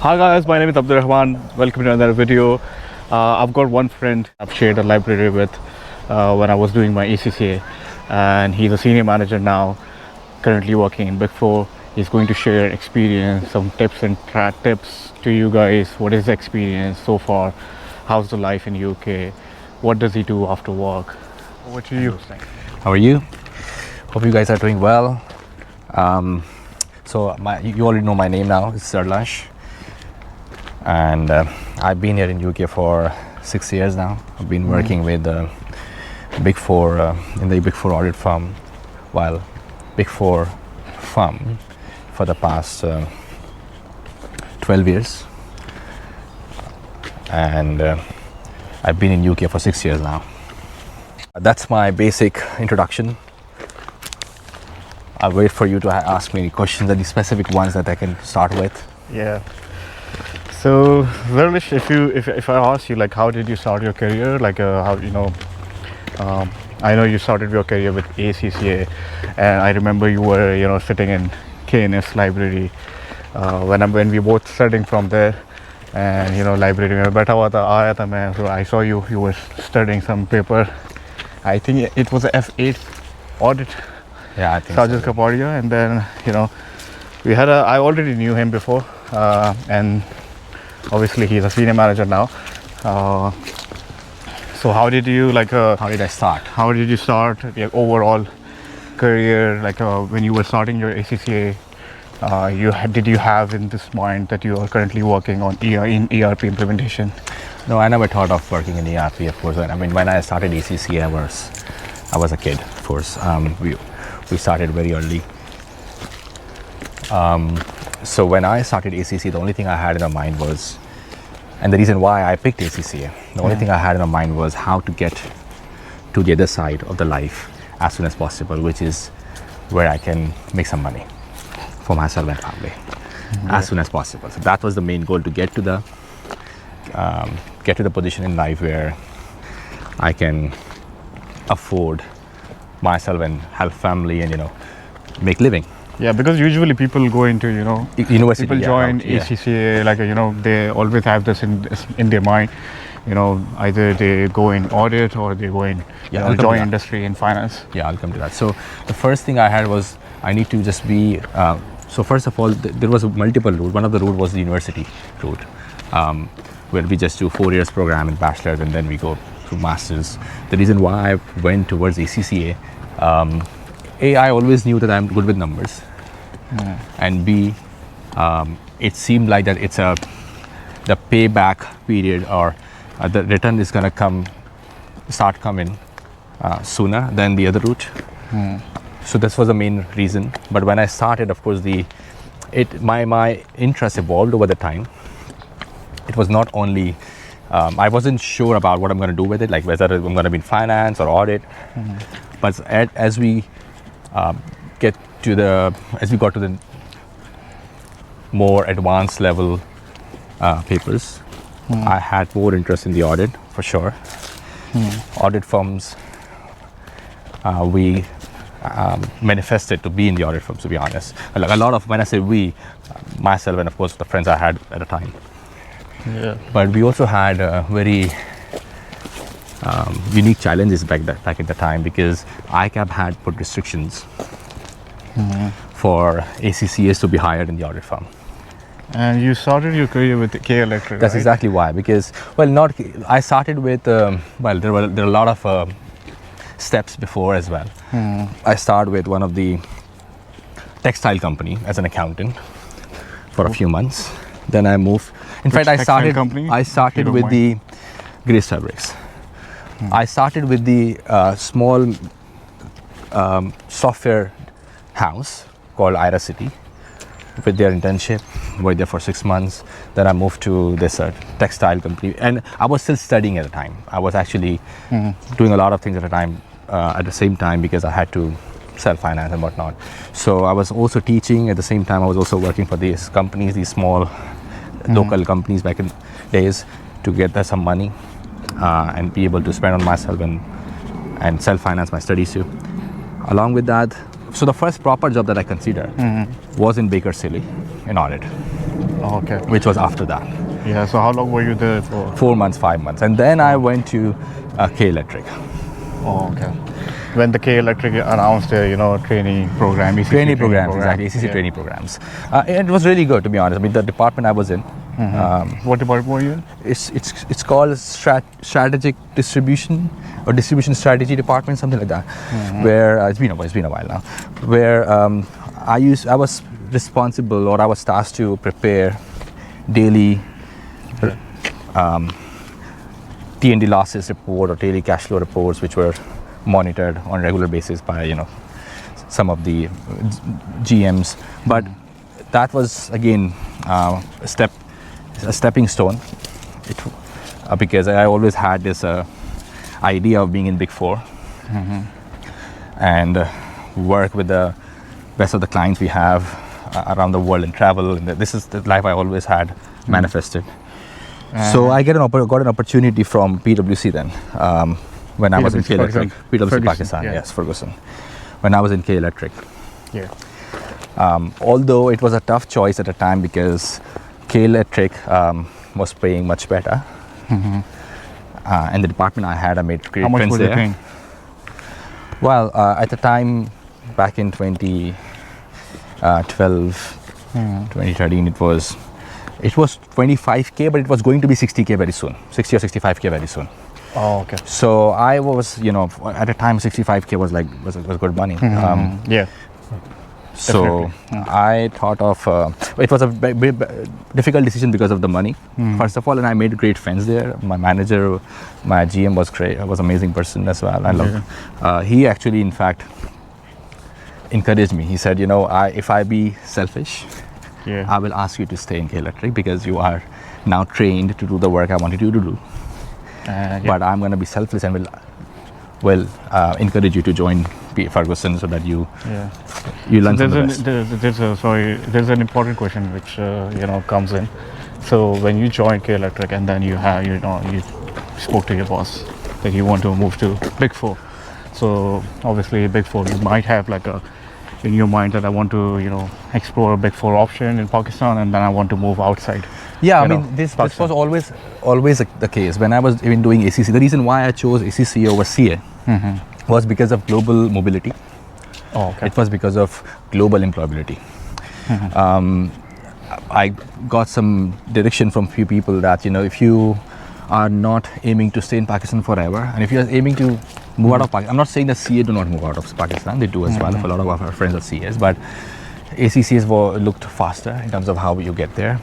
Hi guys, my name is Abdul Rahman. Welcome to another video. I've got one friend I've shared a library with when I was doing my ACCA, and he's a senior manager now, currently working in Big Four. He's going to share experience, some tips and tips to you guys. What is the experience so far? How's the life in UK? What does he do after work? Over to you. How are you? Hope you guys are doing well. You already know my name now. It's Zarlash, and I've been here in UK for 6 years now. I've been working with Big Four in the Big Four audit firm, Big Four firm for the past 12 years, and I've been in UK for 6 years now. That's my basic introduction. I'll wait for you to ask me any questions, any specific ones that I can start with. Yeah. So, Zarlash, if I ask you, like, how did you start your career? Like, I know you started your career with ACCA, and I remember you were, sitting in KNS library when we both studying from there, and library में बैठा हुआ था आया था मैं, so I saw you were studying some paper. I think it was a F8 audit. Yeah, I think Sajid so. Kapadia, and then I already knew him before, and obviously he's a senior manager now. So how did you How did I start? how did you start your overall career? When you were starting your ACCA, did you have in this mind that you are currently working on in ERP implementation? No, I never thought of working in ERP, of course. I mean, when I started ACCA, I was a kid, of course. We started very early. So when I started ACCA, the only thing I had in my mind was, and the reason why I picked ACCA, the only thing I had in my mind was how to get to the other side of the life as soon as possible, which is where I can make some money for myself and family as soon as possible. So that was the main goal, to get to the position in life where I can afford myself and help family and make living. Yeah, because usually people go into University. people join ACCA they always have this in their mind. Either they go in audit or they go in join industry in finance. Yeah, I'll come to that. So the first thing I had was I need to just be. So first of all, there was a multiple route. One of the route was the university route, where we just do 4 years program in bachelor's and then we go through masters. The reason why I went towards ACCA, I always knew that I'm good with numbers, and B, it seemed like that the payback period or the return is gonna start coming sooner than the other route. So this was the main reason. But when I started, of course, my interest evolved over the time. It was not only I wasn't sure about what I'm going to do with it, like whether I'm going to be in finance or audit. But as we got to the more advanced level papers, I had more interest in the audit for sure. Audit firms, we manifested to be in the audit firms, to be honest. Like a lot of, when I say we, myself and of course the friends I had at the time. Yeah. But we also had very unique challenges back at the time, because ICAP had put restrictions for ACCAs to be hired in the audit firm. And you started your career with K Electric. That's right? exactly why. Because I started with there are a lot of steps before as well. I started with one of the textile company as an accountant for a few months. Then I moved. In fact, I started with the Grace Fabrics. I started with the small software house called Ira City with their internship. Worked there for 6 months. Then I moved to this textile company, and I was still studying at the time. I was actually doing a lot of things at the same time, because I had to self-finance and whatnot. So I was also teaching at the same time. I was also working for these companies, these small local companies back in days, to get some money and be able to spend on myself and self-finance my studies too. Along with that, so the first proper job that I considered was in Baker Tilly in audit. Oh, okay. which was after that. Yeah. So how long were you there for? 4 months, 5 months. And then I went to K Electric. Oh, okay. When the K Electric announced their, training program, ACCA Training programs, program. exactly, ACC Yeah. training programs. It was really good, to be honest. I mean, the department I was in, What department were you in? it's called strategic distribution or distribution strategy department, something like that. Where it's been a while now. Where I was responsible, or I was tasked to prepare daily T&D losses report or daily cash flow reports, which were monitored on a regular basis by some of the GMs. But that was again a stepping stone, because I always had this idea of being in Big Four and work with the best of the clients we have around the world and travel. And this is the life I always had manifested. So I got an opportunity from PwC then, when I was in K Electric. PwC Pakistan, yeah. yes, Ferguson. When I was in K Electric. Yeah. Although it was a tough choice at the time because K Electric was paying much better. And the department I had, I made great How much friends was there. you paying? Well, at the time, back in 2012, 2013, it was 25K, but it was going to be 60K very soon, 60 or 65K very soon. Oh, okay. So I was, at the time, 65K was good money. Yeah. So I thought of, it was a difficult decision because of the money, first of all, and I made great friends there. My manager, my GM was great, was an amazing person as well. I loved. He actually, in fact, encouraged me. He said, if I be selfish, I will ask you to stay in K Electric because you are now trained to do the work I wanted you to do. But I'm going to be selfless and will encourage you to join Ferguson so that you learn from the best. There's an important question which comes in. So when you joined K Electric and then you spoke to your boss that you want to move to Big Four. So obviously Big Four, you might have like in your mind that I want to explore a Big Four option in Pakistan and then I want to move outside. Yeah, I mean this was always the case when I was even doing ACCA. The reason why I chose ACCA over CA was because of global mobility. Oh, okay. It was because of global employability. I got some direction from few people that if you are not aiming to stay in Pakistan forever, and if you are aiming to move out of Pakistan, I'm not saying that CA do not move out of Pakistan, they do as well. A lot of our friends are CAs, but ACCAs looked faster in terms of how you get there,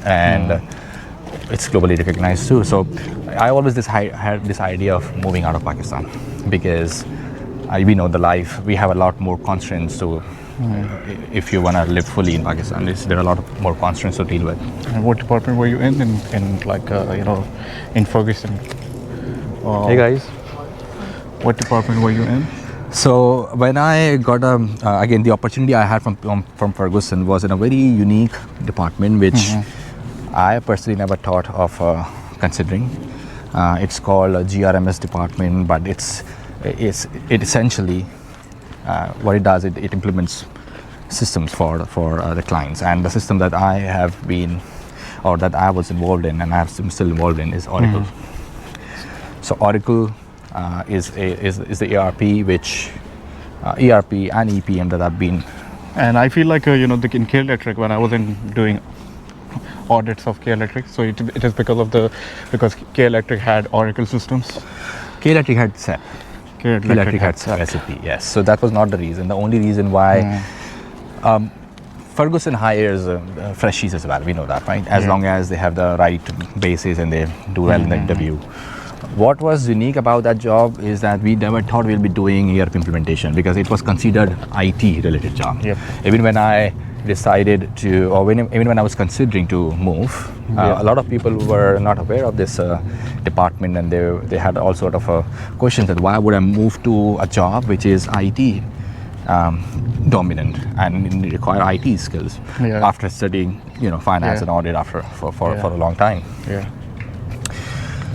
and it's globally recognized too. So I always had this idea of moving out of Pakistan because we know the life, we have a lot more constraints to if you want to live fully in Pakistan. There are a lot of more constraints to deal with. And what department were you in in Ferguson? Hey guys. What department were you in? So when I got again the opportunity I had from Ferguson was in a very unique department which I personally never thought of considering. It's called a GRMS department, but it essentially what it does, it implements systems for the clients, and the system that I have been or that I was involved in and I'm still involved in is Oracle. So Oracle is the ERP which ERP and EPM that I've been. And I feel like in K Electric when I was doing audits of K Electric, so it is because K Electric had Oracle systems. K Electric had SAP. K Electric had SAP, yes. So that was not the reason. The only reason why Ferguson hires freshies as well. We know that, right? As long as they have the right basis and they do well in the interview. What was unique about that job is that we never thought we'll be doing ERP implementation because it was considered IT related job. Yep. Even when I decided to, or even when I was considering to move, a lot of people were not aware of this department, and they had all sort of questions that why would I move to a job which is IT dominant and require IT skills after studying finance and audit for a long time. Yeah.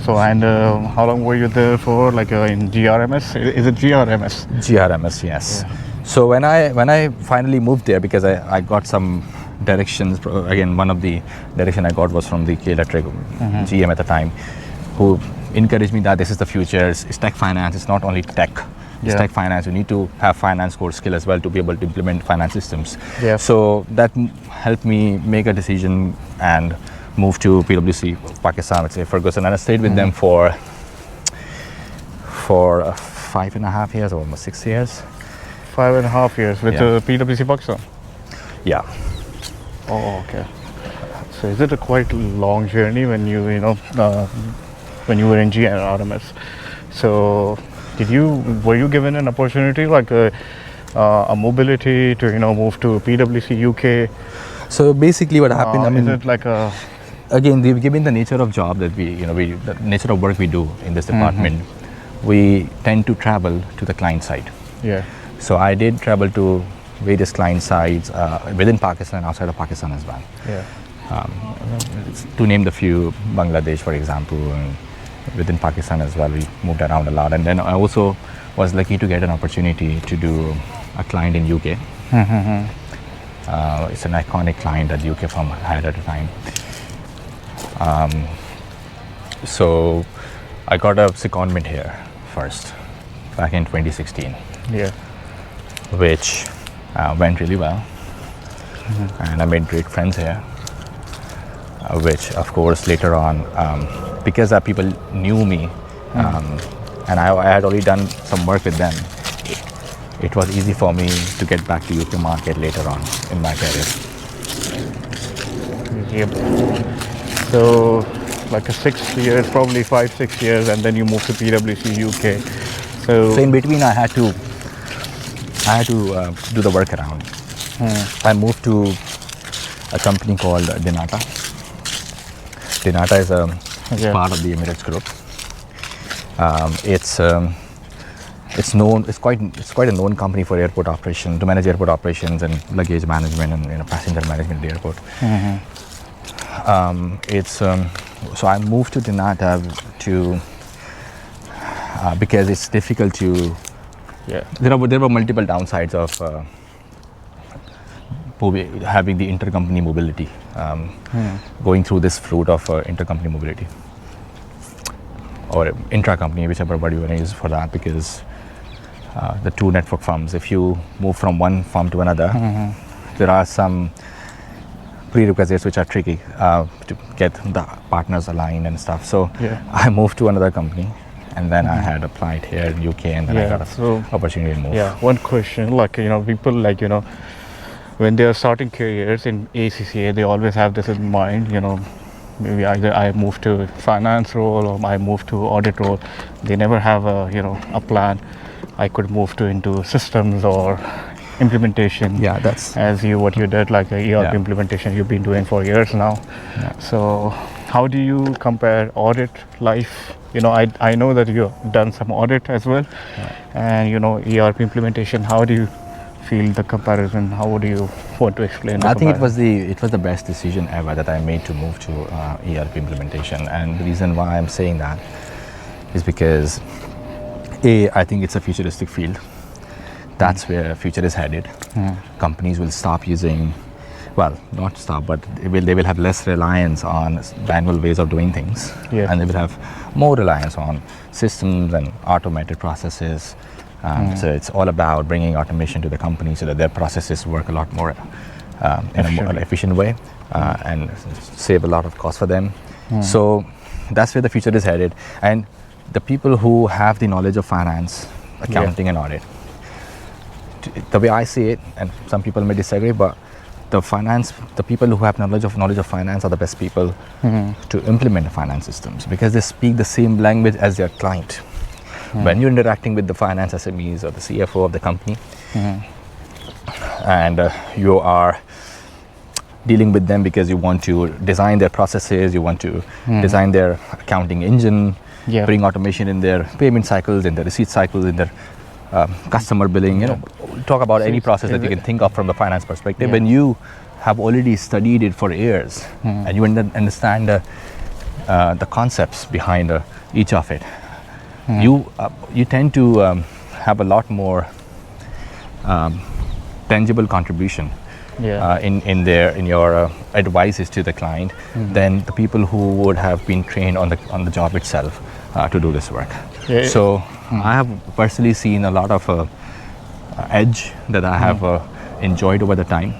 So and how long were you there for? Like in GRMS? Is it GRMS? GRMS, yes. Yeah. So when I finally moved there, because I got some directions. Again, one of the direction I got was from the K Electric GM at the time, who encouraged me that this is the future. It's tech finance. It's not only tech. It's tech finance. You need to have finance core skill as well to be able to implement finance systems. Yeah. So that helped me make a decision and move to PwC Pakistan, let's say Ferguson, and I stayed with them for 5.5 years, or almost 6 years. 5.5 years with PwC Pakistan. Yeah. Oh, okay. So is it a quite long journey when you when you were in GM RMS? So were you given an opportunity like a mobility to move to PwC UK? So basically, what happened? Is it like a again, given the nature of job that the nature of work we do in this department, we tend to travel to the client side. Yeah. So I did travel to various client sites within Pakistan and outside of Pakistan as well. Yeah. To name the few, Bangladesh, for example, and within Pakistan as well, we moved around a lot. And then I also was lucky to get an opportunity to do a client in UK. It's an iconic client that the UK firm had at the time. So I got a secondment here first, back in 2016. Yeah. Which went really well. And I made great friends here, which of course later on, because people knew me, and I had already done some work with them, it was easy for me to get back to UK market later on in my career. Yep. So like 6 years, probably 5-6 years, and then you moved to PwC UK. So in between I had to do the workaround. I moved to a company called Dinata. Dinata is part of the Emirates Group. It's quite a known company for airport operation, to manage airport operations and luggage management and passenger management at the airport. So I moved to Dinata because it's difficult to. Yeah. There were multiple downsides of having the intercompany mobility, going through this route of intercompany mobility, or intra-company, whichever word you want to use for that, because the two network firms, if you move from one firm to another, there are some prerequisites which are tricky to get the partners aligned and stuff. So I moved to another company. And then I had applied here in UK, and then I got an opportunity to move. Yeah, one question, people when they are starting careers in ACCA, they always have this in mind, maybe either I move to finance role or I move to audit role. They never have a plan. I could move into systems or implementation. Yeah, that's what you did, like a ERP implementation you've been doing for years now. Yeah. So how do you compare audit life? I know that you've done some audit as well, and ERP implementation. How do you feel the comparison? How do you want to explain? I think it was the best decision ever that I made to move to ERP implementation, and the reason why I'm saying that is because I think it's a futuristic field. That's where future is headed. Companies will stop using. Well, not stop, but they will have less reliance on manual ways of doing things, and they will have more reliance on systems and automated processes. So it's all about bringing automation to the company so that their processes work a lot more in a more efficient way and save a lot of cost for them. So that's where the future is headed. And the people who have the knowledge of finance, accounting, and audit, the way I see it, and some people may disagree, but the people who have knowledge of finance are the best people to implement finance systems, because they speak the same language as their client. When you're interacting with the finance SMEs or the CFO of the company, and you are dealing with them because you want to design their processes, you want to design their accounting engine, bring automation in their payment cycles, in their receipt cycles, in their customer billing, talk about any process that you can think of from the finance perspective. When you have already studied it for years and you understand the concepts behind each of it, you tend to have a lot more tangible contribution Yeah. in your advices to the client than the people who would have been trained on the job itself to do this work. Yeah. So I have personally seen a lot of edge that I have enjoyed over the time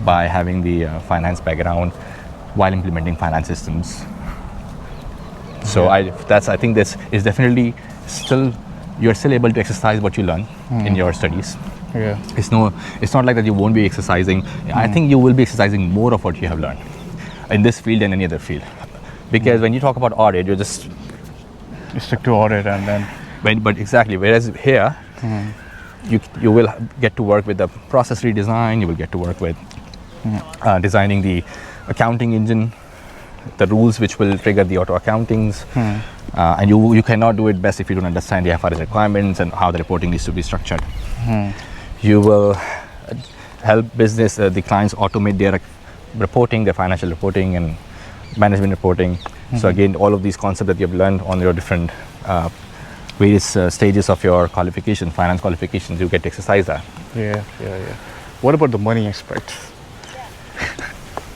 by having the finance background while implementing finance systems. So I think this is definitely still, you're still able to exercise what you learn in your studies. Yeah. It's not like that you won't be exercising. I think you will be exercising more of what you have learned in this field than any other field. Because when you talk about audit, you stick to audit and then. But exactly. Whereas here, you will get to work with the process redesign. You will get to work with designing the accounting engine, the rules which will trigger the auto accountings. And you cannot do it best if you don't understand the FRS requirements and how the reporting needs to be structured. You will help business, the clients automate their reporting, their financial reporting and management reporting. So again, all of these concepts that you've learned on your different various stages of your qualification, finance qualifications, you get to exercise that. Yeah. What about the money aspect?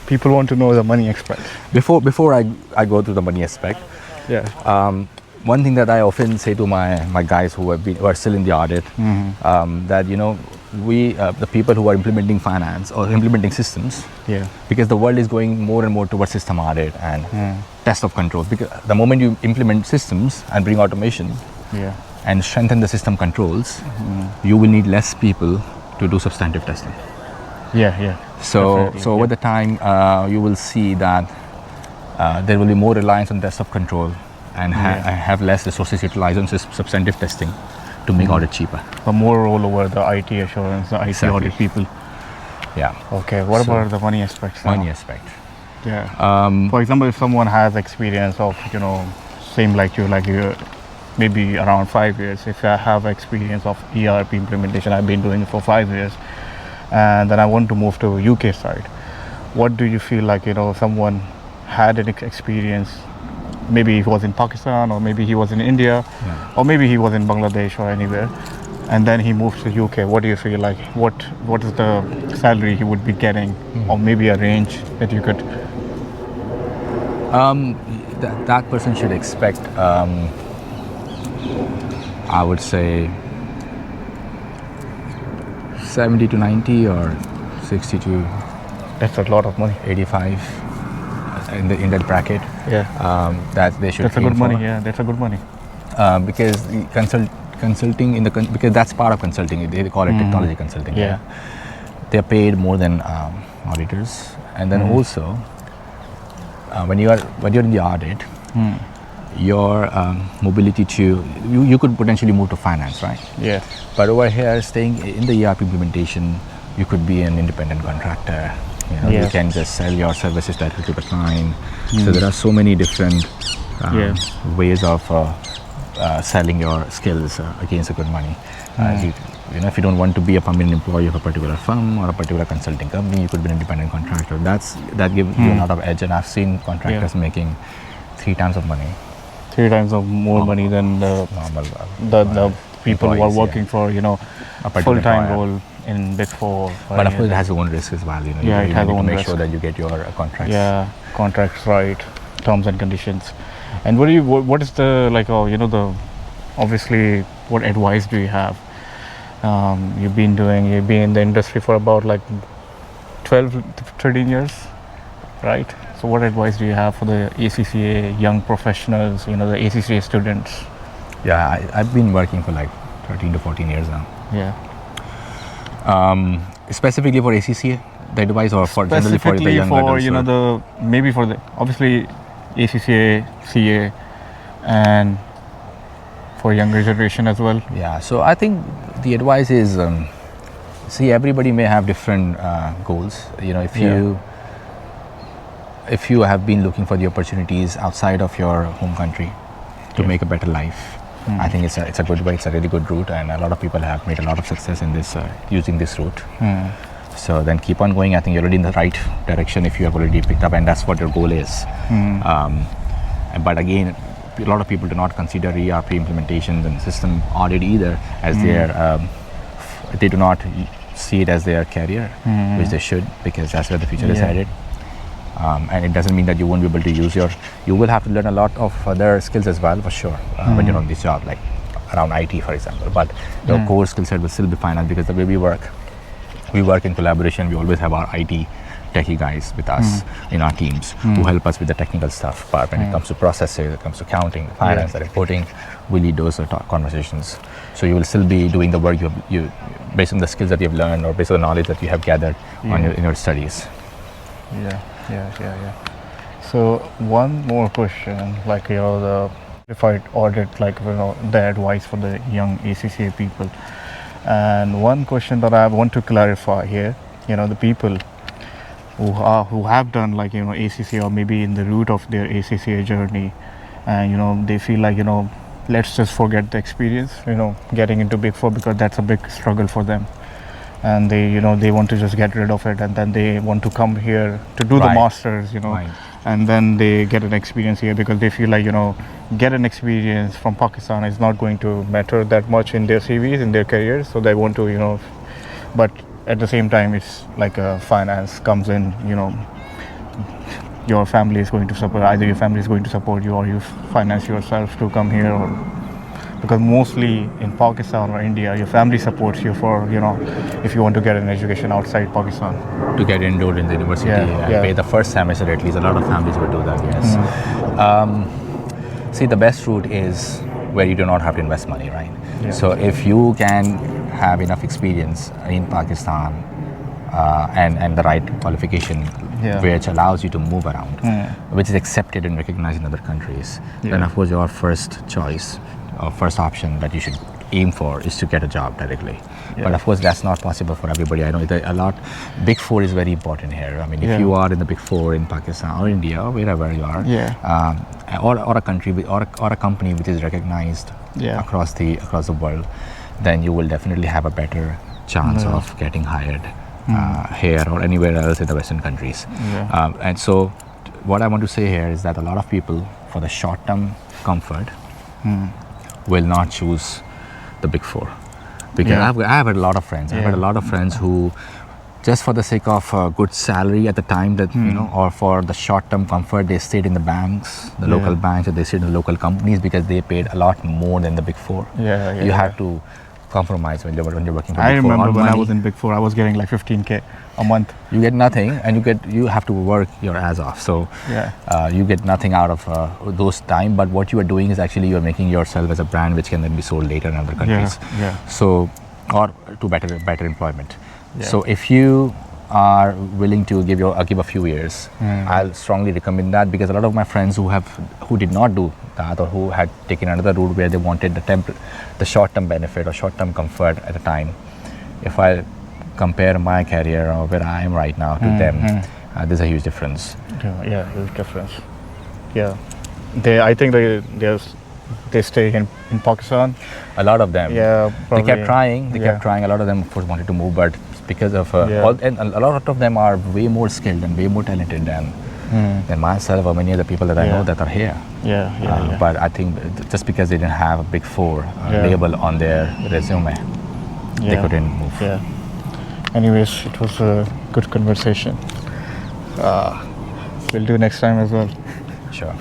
People want to know the money aspect. Before I go through the money aspect, one thing that I often say to my guys who are still in the audit, that we the people who are implementing finance or implementing systems, because the world is going more and more towards system audit and test of controls. Because the moment you implement systems and bring automation and strengthen the system controls, you will need less people to do substantive testing. So over the time, you will see that there will be more reliance on test of control and have less resources utilized on substantive testing to make audit cheaper. But more role over the IT assurance, the IT audit people. Okay, what about the money aspects now? Money aspect. For example, if someone has experience of, same like you, maybe around 5 years, if I have experience of ERP implementation, I've been doing it for 5 years, and then I want to move to UK side. What do you feel like, someone had an experience, maybe he was in Pakistan or maybe he was in India or maybe he was in Bangladesh or anywhere, and then he moves to UK. What do you feel like? What is the salary he would be getting, or maybe a range that you could? That person should expect, I would say, 70 to 90 or 60 to. That's a lot of money. 85 in that bracket. That they should. That's a good money. That's a good money. Because the consulting because that's part of consulting. They call it technology consulting. They're paid more than auditors, and then also when you're in the audit, your mobility to you could potentially move to finance, right? But over here, staying in the ERP implementation, you could be an independent contractor. You can just sell your services directly to the client. So there are so many different ways of selling your skills against a good money. If you don't want to be a permanent employee of a particular firm or a particular consulting company, you could be an independent contractor. That gives you a lot of edge, and I've seen contractors making 3 times of money. 3 times of more money than the normal people who are working for a full-time role in Big Four. But of course, it has its own risks as well. You it has need to make risk. sure that you get your contracts. Contracts right, terms and conditions. And what is the obviously, what advice do you have? You've been in the industry for about 12, 13 years, right? So what advice do you have for the ACCA young professionals, the ACCA students? I've been working for 13 to 14 years now. Specifically for ACCA, the advice, or for generally for the young adults? Maybe for the obviously ACCA, CA, and for younger generation as well. So I think the advice is, everybody may have different goals. If you have been looking for the opportunities outside of your home country to make a better life, I think it's a good way. It's a really good route, and a lot of people have made a lot of success in this using this route. So then keep on going. I think you're already in the right direction if you have already picked up, and that's what your goal is. But again, a lot of people do not consider ERP implementations and system audit either as they do not see it as their career, which they should, because that's where the future is Yeah. headed. And it doesn't mean that you won't be able to use you will have to learn a lot of other skills as well, for sure, when you're on this job, like around IT, for example. But your core skill set will still be finance, because the way we work in collaboration. We always have our IT techie guys with us in our teams who help us with the technical stuff. But when it comes to processes, it comes to accounting, finance, the reporting, we lead those conversations. So you will still be doing the work you based on the skills that you've learned, or based on the knowledge that you have gathered in your studies. Yeah. So one more question, like, the certified audit, like, the advice for the young ACCA people. And one question that I want to clarify here, the people who have done, like, ACCA, or maybe in the root of their ACCA journey, and they feel like, let's just forget the experience, getting into Big Four, because that's a big struggle for them. And they want to just get rid of it, and then they want to come here to do the masters, and then they get an experience here, because they feel like, get an experience from Pakistan is not going to matter that much in their CVs, in their careers. So they want to, but at the same time, it's like finance comes in, your family is going to support, either your family is going to support you, or you finance yourself to come here, or because mostly in Pakistan or India, your family supports you for, if you want to get an education outside Pakistan. To get enrolled in the university and pay the first semester, at least a lot of families would do that, yes. See, the best route is where you do not have to invest money, right? Yeah. So if you can have enough experience in Pakistan and the right qualification, which allows you to move around, which is accepted and recognized in other countries, then of course your first choice, or first option that you should aim for is to get a job directly. But of course that's not possible for everybody. I know a lot. Big Four is very important here. I mean, if you are in the Big Four in Pakistan or India or wherever you are, or a country or a company which is recognized across the world, then you will definitely have a better chance of getting hired here or anywhere else in the Western countries. And so what I want to say here is that a lot of people, for the short-term comfort, will not choose the Big Four, because I've had a lot of friends. I've had a lot of friends who, just for the sake of a good salary at the time, that or for the short-term comfort, they stayed in the banks, the local banks, or they stayed in the local companies, because they paid a lot more than the Big Four. You had to compromise when you're working for Big Four. I remember when I was in Big Four, I was getting like 15K a month. You get nothing, and you have to work your ass off. So you get nothing out of those time. But what you are doing is actually you are making yourself as a brand, which can then be sold later in other countries. So, or to better employment. So if you are willing to give a few years, I'll strongly recommend that, because a lot of my friends who did not do that, or who had taken another route where they wanted the short-term benefit or short-term comfort at a time, if I compare my career or where I am right now to them, there's a huge difference. Huge difference. I think they stay in Pakistan. A lot of them. Probably. They kept trying. They kept trying. A lot of them, of course, wanted to move, but because of and a lot of them are way more skilled and way more talented than myself or many other people that I know that are here. But I think just because they didn't have a Big Four label on their resume, they couldn't move. Anyways, it was a good conversation. We'll do next time as well. Sure.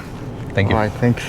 Thank you. All right, thanks.